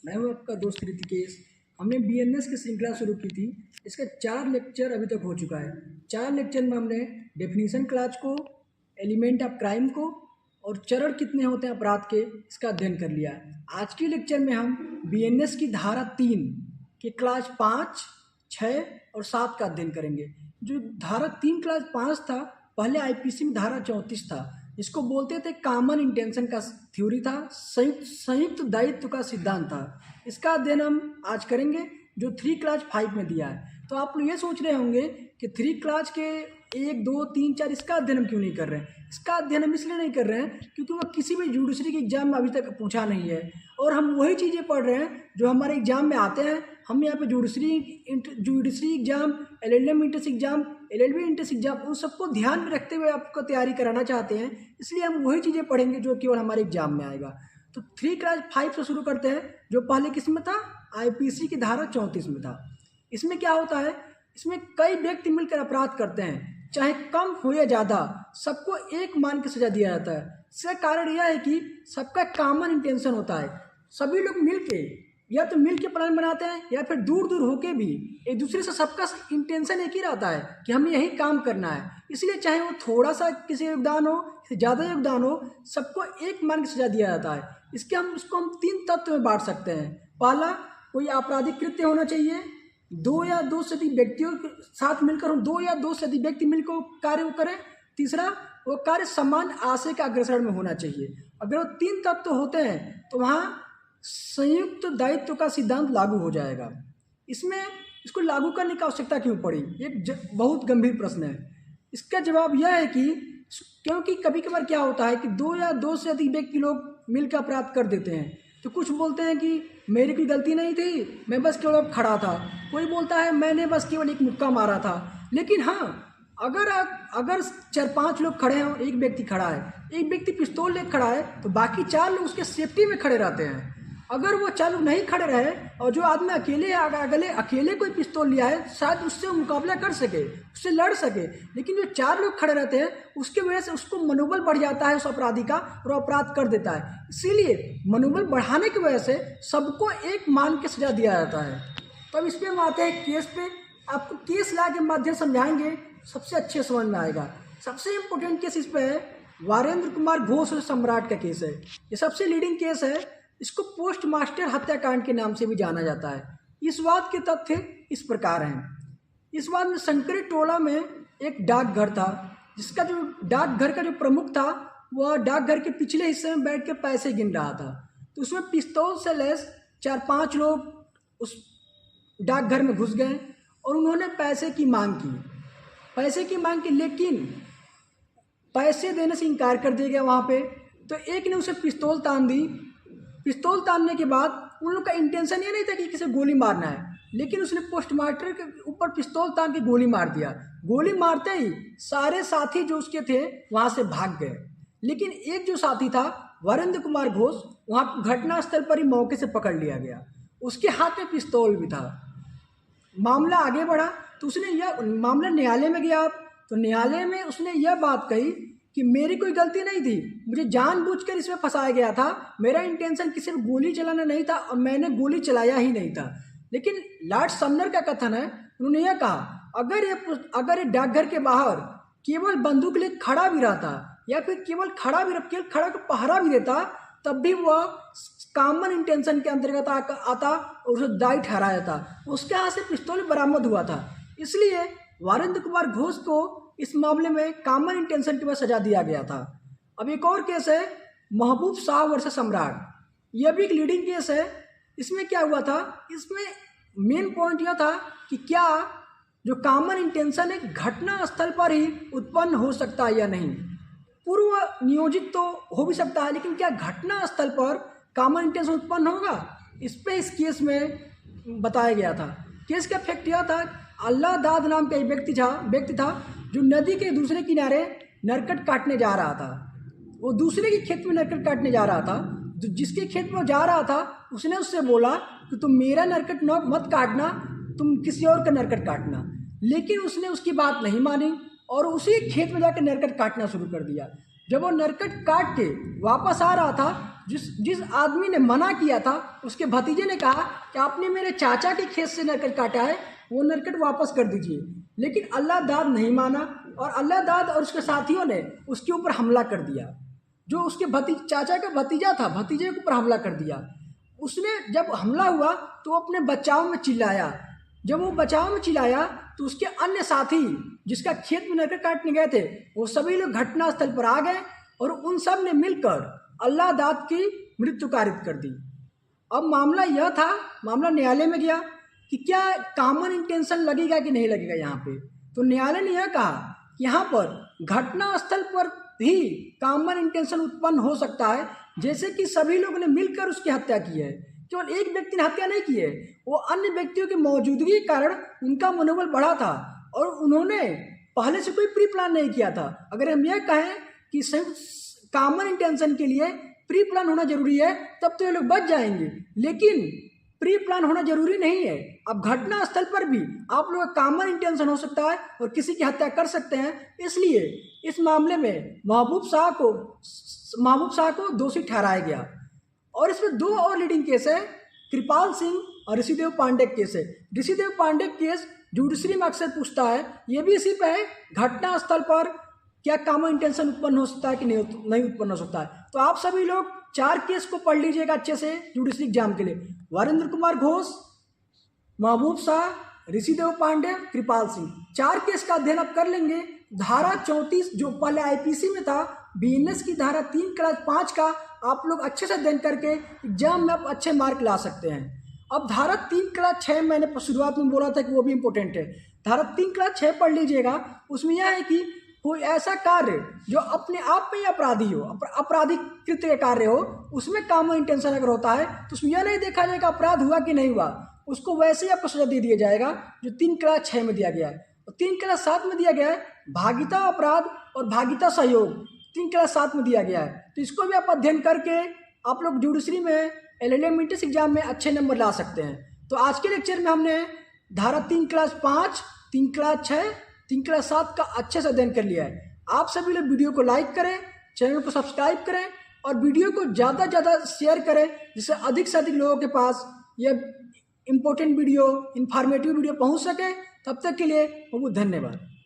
मैं हूँ आपका दोस्त ऋतिकेश। हमने बीएनएस की श्रृंखला शुरू की थी। इसका 4 लेक्चर अभी तक हो चुका है। 4 लेक्चर में हमने डेफिनीशन क्लास को, एलिमेंट ऑफ क्राइम को और चरण कितने होते हैं अपराध के, इसका अध्ययन कर लिया है। आज के लेक्चर में हम बीएनएस की धारा 3 के क्लास 5, 6 और 7 का अध्ययन करेंगे। जो धारा 3 क्लास 5 था, पहले आईपीसी में धारा 34 था। इसको बोलते थे कॉमन इंटेंशन का थ्योरी था, संयुक्त दायित्व का सिद्धांत था। इसका अध्ययन हम आज करेंगे जो 3 क्लास 5 में दिया है। तो आप लोग ये सोच रहे होंगे कि 3 क्लास के 1, 2, 3, 4 इसका अध्ययन हम क्यों नहीं कर रहे हैं। इसका अध्ययन हम इसलिए नहीं कर रहे हैं क्योंकि वह किसी भी जुडिशरी के एग्जाम में अभी तक पूछा नहीं है, और हम वही चीज़ें पढ़ रहे हैं जो हमारे एग्जाम में आते हैं। हम यहाँ पे judiciary exam, LLM entrance exam, LLB entrance exam, उन सबको ध्यान में रखते हुए आपको तैयारी कराना चाहते हैं, इसलिए हम वही चीज़ें पढ़ेंगे जो केवल हमारे एग्जाम में आएगा। तो 3 क्लास 5 से शुरू करते हैं, जो पहले किस में था, आईपीसी की धारा 34 में था। इसमें क्या होता है, इसमें कई व्यक्ति मिलकर अपराध करते हैं, चाहे कम हो या ज़्यादा, सबको एक मान के सजा दिया जाता है। इसका कारण यह है कि सबका कॉमन इंटेंशन होता है। सभी लोग मिलके या तो मिल के प्लान बनाते हैं या फिर दूर दूर होके भी एक दूसरे से, सबका इंटेंशन एक ही रहता है कि हमें यही काम करना है। इसलिए चाहे वो थोड़ा सा किसी योगदान हो, ज़्यादा योगदान हो, सबको एक मान की सजा दिया जाता है। इसको हम 3 तत्व में बांट सकते हैं। पहला, कोई आपराधिक कृत्य होना चाहिए, 2 या 2 से अधिक व्यक्तियों के साथ मिलकर हो, 2 या 2 से अधिक व्यक्ति मिलकर कार्य करें। तीसरा, वो कार्य समान आशय के अग्रसर में होना चाहिए। अगर वो 3 तत्व होते हैं तो वहाँ संयुक्त दायित्व का सिद्धांत लागू हो जाएगा। इसमें इसको लागू करने की आवश्यकता क्यों पड़ी, ये बहुत गंभीर प्रश्न है। इसका जवाब यह है कि क्योंकि कभी कभार क्या होता है कि 2 या 2 से अधिक व्यक्ति लोग मिलकर अपराध कर देते हैं। तो कुछ बोलते हैं कि मेरी कोई गलती नहीं थी, मैं बस केवल खड़ा था। कोई बोलता है मैंने बस केवल एक मुक्का मारा था। लेकिन हाँ, अगर 4-5 लोग खड़े हैं और एक व्यक्ति खड़ा है, एक व्यक्ति पिस्तौल लेकर खड़ा है, तो बाकी 4 लोग उसके सेफ्टी में खड़े रहते हैं। अगर वो 4 लोग नहीं खड़े रहे और जो आदमी अकेले कोई पिस्तौल लिया है, शायद उससे मुकाबला कर सके, उससे लड़ सके। लेकिन जो 4 लोग खड़े रहते हैं, उसके वजह से उसको मनोबल बढ़ जाता है उस अपराधी का, और अपराध कर देता है। इसीलिए मनोबल बढ़ाने की वजह से सबको एक मान के सजा दिया जाता है। तो अब इस पर हम आते हैं केस पे। आपको केस ला के माध्यम समझाएंगे, सबसे अच्छे समझ में आएगा। सबसे इम्पोर्टेंट केस इस पर है वीरेंद्र कुमार घोष और सम्राट का केस है। ये सबसे लीडिंग केस है। इसको पोस्ट मास्टर हत्याकांड के नाम से भी जाना जाता है। इस बात के तथ्य इस प्रकार हैं। इस बात में शंकरी टोला में एक डाकघर था, जिसका जो डाकघर का जो प्रमुख था, वह डाकघर के पिछले हिस्से में बैठ के पैसे गिन रहा था। तो उसमें पिस्तौल से लैस 4-5 लोग उस डाकघर में घुस गए और उन्होंने पैसे की मांग की, लेकिन पैसे देने से इनकार कर दिया गया वहाँ पे। तो एक ने उसे पिस्तौल तान दी। पिस्तौल तानने के बाद उन लोग का इंटेंशन ये नहीं था कि किसी गोली मारना है, लेकिन उसने पोस्टमास्टर के ऊपर पिस्तौल तान के गोली मार दिया। गोली मारते ही सारे साथी जो उसके थे वहाँ से भाग गए, लेकिन एक जो साथी था वीरेंद्र कुमार घोष, वहाँ घटनास्थल पर ही मौके से पकड़ लिया गया। उसके हाथ में पिस्तौल भी था। मामला आगे बढ़ा तो मामला न्यायालय में गया। तो न्यायालय में उसने यह बात कही कि मेरी कोई गलती नहीं थी, मुझे जानबूझकर इसमें फंसाया गया था, मेरा इंटेंशन किसी को गोली चलाना नहीं था और मैंने गोली चलाया ही नहीं था। लेकिन लॉर्ड समनर का कथन है, उन्होंने यह कहा अगर ये डाकघर के बाहर केवल बंदूक लेकर खड़ा भी रहता या फिर केवल खड़ा को पहरा भी देता, तब भी वह कॉमन इंटेंशन के अंतर्गत आता और उसे दायी ठहराया जाता। उसके हाथ से पिस्तौल बरामद हुआ था। इसलिए वीरेंद्र कुमार घोष को इस मामले में कॉमन इंटेंशन की वजह सजा दिया गया था। अब एक और केस है महबूब शाह वर्सेस सम्राट। यह भी एक लीडिंग केस है। इसमें क्या हुआ था, इसमें मेन पॉइंट यह था कि क्या जो कॉमन इंटेंशन है घटना स्थल पर ही उत्पन्न हो सकता है या नहीं। पूर्व नियोजित तो हो भी सकता है, लेकिन क्या घटना स्थल पर कॉमन इंटेंशन उत्पन्न होगा, इस केस में बताया गया था। केस का फैक्ट यह था, अल्लाह दाद नाम का एक व्यक्ति था जो नदी के दूसरे किनारे नरकट काटने जा रहा था। वो दूसरे के खेत में नरकट काटने जा रहा था। जिसके खेत में जा रहा था उसने उससे बोला कि तुम मेरा नरकट मत काटना, तुम किसी और का नरकट काटना। लेकिन उसने उसकी बात नहीं मानी और उसी खेत में जाकर नरकट काटना शुरू कर दिया। जब वो नरकट काट के वापस आ रहा था, जिस आदमी ने मना किया था उसके भतीजे ने कहा कि आपने मेरे चाचा के खेत से नरकट काटा है, वो नरकट वापस कर दीजिए। लेकिन अल्लाह दाद नहीं माना और अल्लाह दाद और उसके साथियों ने उसके ऊपर हमला कर दिया। जो उसके चाचा का भतीजा था, भतीजे के ऊपर हमला कर दिया। उसने जब हमला हुआ तो वो अपने बचाव में चिल्लाया। जब वो बचाव में चिल्लाया तो उसके अन्य साथी जिसका खेत में नरकट काटने गए थे, वो सभी लोग घटनास्थल पर आ गए और उन सब ने मिलकर अल्लाह दाद की मृत्यु कारित कर दी। अब मामला यह था, मामला न्यायालय में गया कि क्या कॉमन इंटेंशन लगेगा कि नहीं लगेगा यहाँ पे। तो न्यायालय ने यह कहा कि यहाँ पर घटनास्थल पर भी कॉमन इंटेंशन उत्पन्न हो सकता है, जैसे कि सभी लोगों ने मिलकर उसकी हत्या की है। केवल एक व्यक्ति ने हत्या नहीं की है, वो अन्य व्यक्तियों की मौजूदगी के कारण उनका मनोबल बढ़ा था और उन्होंने पहले से कोई प्री प्लान नहीं किया था। अगर हम यह कहें कि कॉमन इंटेंशन के लिए प्री प्लान होना जरूरी है, तब तो ये लोग बच जाएंगे, लेकिन प्री प्लान होना जरूरी नहीं है। अब घटना स्थल पर भी आप लोगों का कॉमन इंटेंशन हो सकता है और किसी की हत्या कर सकते हैं। इसलिए इस मामले में महबूब शाह को दोषी ठहराया गया। और इसमें दो और लीडिंग केस है, कृपाल सिंह और ऋषिदेव पांडे केस है। ऋषिदेव पांडे केस जुडिशरी में अक्सर पूछता है, ये भी इसी पे है, घटना स्थल पर क्या कॉमन इंटेंशन उत्पन्न हो सकता है कि नहीं उत्पन्न हो सकता है। तो आप सभी लोग 4 केस को पढ़ लीजिएगा अच्छे से जुडिशरी एग्जाम के लिए। वीरेंद्र कुमार घोष, महबूब शाह, ऋषिदेव पांडे, कृपाल सिंह, 4 केस का अध्ययन आप कर लेंगे। धारा 34 जो पहले आईपीसी में था, बीएनएस की धारा 3 क्लास 5 का आप लोग अच्छे से अध्ययन करके एग्जाम में आप अच्छे मार्क ला सकते हैं। अब धारा 3 क्लास 6 मैंने शुरुआत में बोला था कि वो भी इंपॉर्टेंट है। धारा 3 क्लास 6 पढ़ लीजिएगा। उसमें यह है कि कोई ऐसा कार्य जो अपने आप में अपराधी हो, आपराधिक कृत्य का कार्य हो, उसमें कॉमन इंटेंशन अगर होता है तो उसमें यह नहीं देखा जाएगा अपराध हुआ कि नहीं हुआ, उसको वैसे ही आपको सजा दे दिया जाएगा जो 3 क्लास 6 में दिया गया है। और 3 क्लास 7 में दिया गया है भागिता अपराध और भागिता सहयोग, 3 क्लास 7 में दिया गया है। तो इसको भी आप अध्ययन करके आप लोग जुडिशरी में एलएलएम एंट्रेंस एग्जाम में अच्छे नंबर ला सकते हैं। तो आज के लेक्चर में हमने धारा 3 क्लास 5, 3 क्लास 6, 3 क्लास 7 का अच्छे से अध्ययन कर लिया है। आप सभी लोग वीडियो को लाइक करें, चैनल को सब्सक्राइब करें और वीडियो को ज़्यादा से ज़्यादा शेयर करें, जिससे अधिक से अधिक लोगों के पास यह इम्पोर्टेंट वीडियो, इन्फॉर्मेटिव वीडियो पहुंच सके। तब तक के लिए बहुत धन्यवाद।